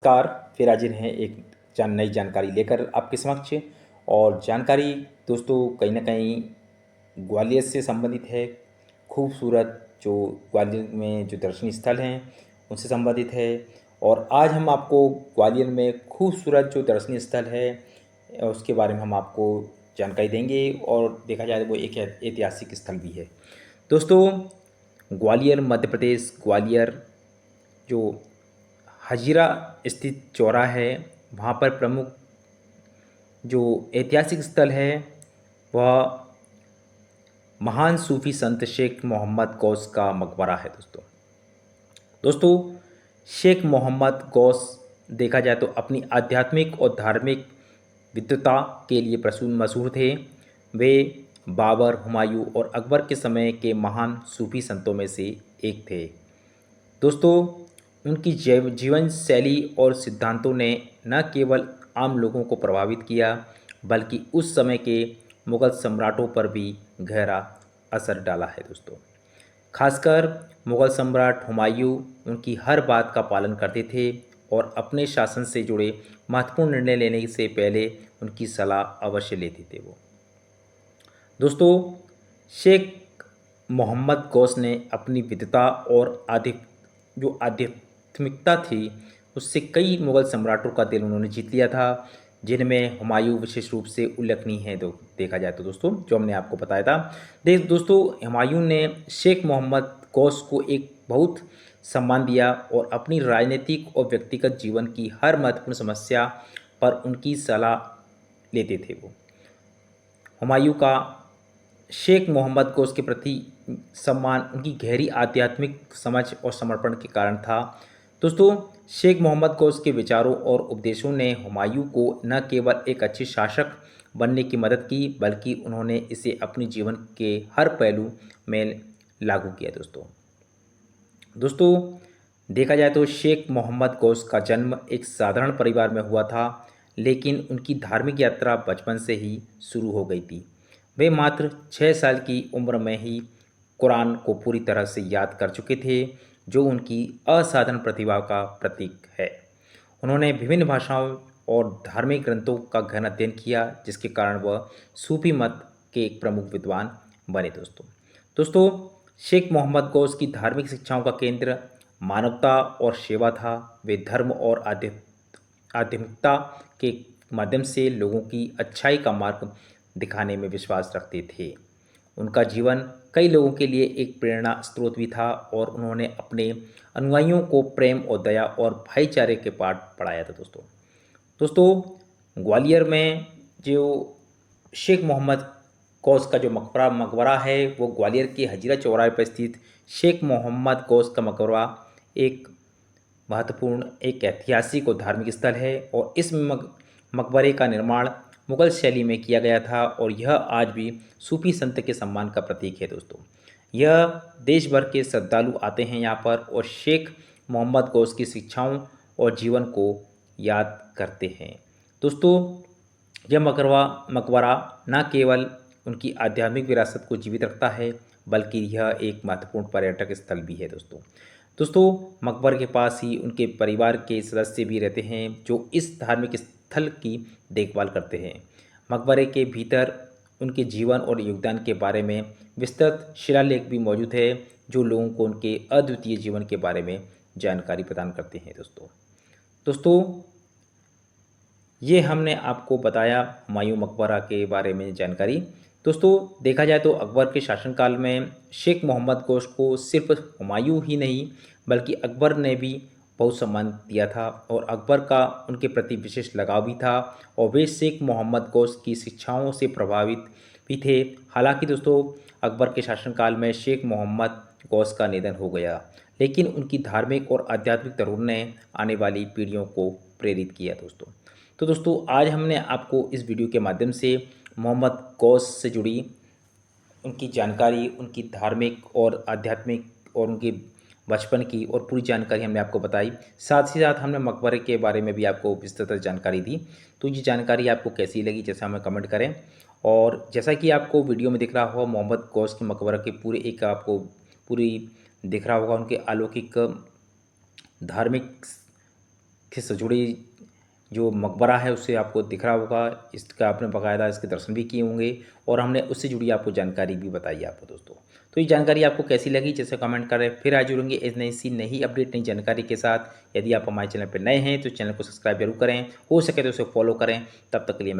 Car फिर हाजिर हैं एक नई जानकारी लेकर आपके समक्ष। और जानकारी दोस्तों कहीं ना कहीं ग्वालियर से संबंधित है। खूबसूरत जो ग्वालियर में जो दर्शनीय स्थल हैं उनसे संबंधित है। और आज हम आपको ग्वालियर में खूबसूरत जो दर्शनीय स्थल है उसके बारे में हम आपको जानकारी देंगे। और देखा जाए तो वो एक ऐतिहासिक स्थल भी है। दोस्तों ग्वालियर मध्य प्रदेश ग्वालियर जो हजीरा स्थित चौराहा है वहाँ पर प्रमुख जो ऐतिहासिक स्थल है वह महान सूफी संत शेख मोहम्मद गौस का मकबरा है। दोस्तों शेख मोहम्मद गौस देखा जाए तो अपनी आध्यात्मिक और धार्मिक विद्वता के लिए मशहूर थे। वे बाबर, हुमायूं और अकबर के समय के महान सूफी संतों में से एक थे। दोस्तों उनकी जीवन शैली और सिद्धांतों ने न केवल आम लोगों को प्रभावित किया बल्कि उस समय के मुगल सम्राटों पर भी गहरा असर डाला है। खासकर मुगल सम्राट हुमायूं उनकी हर बात का पालन करते थे और अपने शासन से जुड़े महत्वपूर्ण निर्णय लेने से पहले उनकी सलाह अवश्य लेते थे। दोस्तों शेख मोहम्मद गौस ने अपनी विद्वता और आध्यात्मिकता थी उससे कई मुगल सम्राटों का दिल उन्होंने जीत लिया था, जिनमें हुमायूं विशेष रूप से उल्लेखनीय है। देखा जाए तो दोस्तों जो हमने आपको बताया था दोस्तों हुमायूं ने शेख मोहम्मद गौस को एक बहुत सम्मान दिया और अपनी राजनीतिक और व्यक्तिगत जीवन की हर महत्वपूर्ण समस्या पर उनकी सलाह लेते थे। हुमायूं का शेख मोहम्मद गौस के प्रति सम्मान उनकी गहरी आध्यात्मिक समझ और समर्पण के कारण था। दोस्तों शेख मोहम्मद गौस के विचारों और उपदेशों ने हुमायूं को न केवल एक अच्छे शासक बनने की मदद की बल्कि उन्होंने इसे अपने जीवन के हर पहलू में लागू किया। दोस्तों देखा जाए तो शेख मोहम्मद गौस का जन्म एक साधारण परिवार में हुआ था, लेकिन उनकी धार्मिक यात्रा बचपन से ही शुरू हो गई थी। वे मात्र 6 साल की उम्र में ही कुरान को पूरी तरह से याद कर चुके थे, जो उनकी असाधारण प्रतिभा का प्रतीक है। उन्होंने विभिन्न भाषाओं और धार्मिक ग्रंथों का गहन अध्ययन किया, जिसके कारण वह सूफी मत के एक प्रमुख विद्वान बने। दोस्तों शेख मोहम्मद गौस की धार्मिक शिक्षाओं का केंद्र मानवता और सेवा था। वे धर्म और आध्यात्मिकता के माध्यम से लोगों की अच्छाई का मार्ग दिखाने में विश्वास रखते थे। उनका जीवन कई लोगों के लिए एक प्रेरणा स्रोत भी था और उन्होंने अपने अनुयायियों को प्रेम और दया और भाईचारे के पाठ पढ़ाया था। दोस्तों ग्वालियर में जो शेख मोहम्मद गौस का जो मकबरा है वो ग्वालियर के हजीरा चौराहे पर स्थित शेख मोहम्मद गौस का मकबरा एक महत्वपूर्ण एक ऐतिहासिक और धार्मिक स्थल है। और इस मकबरे का निर्माण मुगल शैली में किया गया था और यह आज भी सूफी संत के सम्मान का प्रतीक है। यह देश भर के श्रद्धालु आते हैं यहाँ पर और शेख मोहम्मद गौस की शिक्षाओं और जीवन को याद करते हैं। दोस्तों यह मकबरा न केवल उनकी आध्यात्मिक विरासत को जीवित रखता है बल्कि यह एक महत्वपूर्ण पर्यटक स्थल भी है। दोस्तों मकबरे के पास ही उनके परिवार के सदस्य भी रहते हैं जो इस धार्मिक स्थल की देखभाल करते हैं। मकबरे के भीतर उनके जीवन और योगदान के बारे में विस्तृत शिलालेख भी मौजूद है, जो लोगों को उनके अद्वितीय जीवन के बारे में जानकारी प्रदान करते हैं। दोस्तों ये हमने आपको बताया हुमायूं मकबरा के बारे में जानकारी। दोस्तों देखा जाए तो अकबर के शासनकाल में शेख मोहम्मद गौस को सिर्फ हुमायूं ही नहीं बल्कि अकबर ने भी बहुत सम्मान दिया था और अकबर का उनके प्रति विशेष लगाव भी था और वे शेख मोहम्मद गौस की शिक्षाओं से प्रभावित भी थे। हालांकि दोस्तों अकबर के शासनकाल में शेख मोहम्मद गौस का निधन हो गया, लेकिन उनकी धार्मिक और आध्यात्मिक धरोहर ने आने वाली पीढ़ियों को प्रेरित किया। दोस्तों आज हमने आपको इस वीडियो के माध्यम से मोहम्मद गौस से जुड़ी उनकी जानकारी, उनकी धार्मिक और आध्यात्मिक और उनके बचपन की और पूरी जानकारी हमने आपको बताई। साथ ही साथ हमने मकबरे के बारे में भी आपको विस्तृत जानकारी दी। तो ये जानकारी आपको कैसी लगी जैसा हमें कमेंट करें। और जैसा कि आपको वीडियो में दिख रहा हो मोहम्मद गौस के मकबरा के पूरे एक आपको पूरी दिख रहा होगा उनके अलौकिक धार्मिक से जुड़ी जो मकबरा है उससे आपको दिख रहा होगा, इसका आपने बाकायदा इसके दर्शन भी किए होंगे और हमने उससे जुड़ी आपको जानकारी भी बताई आपको दोस्तों। तो ये जानकारी आपको कैसी लगी जैसे कमेंट करें। फिर आज जुड़ेंगे इस नई अपडेट नई जानकारी के साथ। यदि आप हमारे चैनल पर नए हैं तो चैनल को सब्सक्राइब जरूर करें, हो सके तो उसे फॉलो करें। तब तक के लिए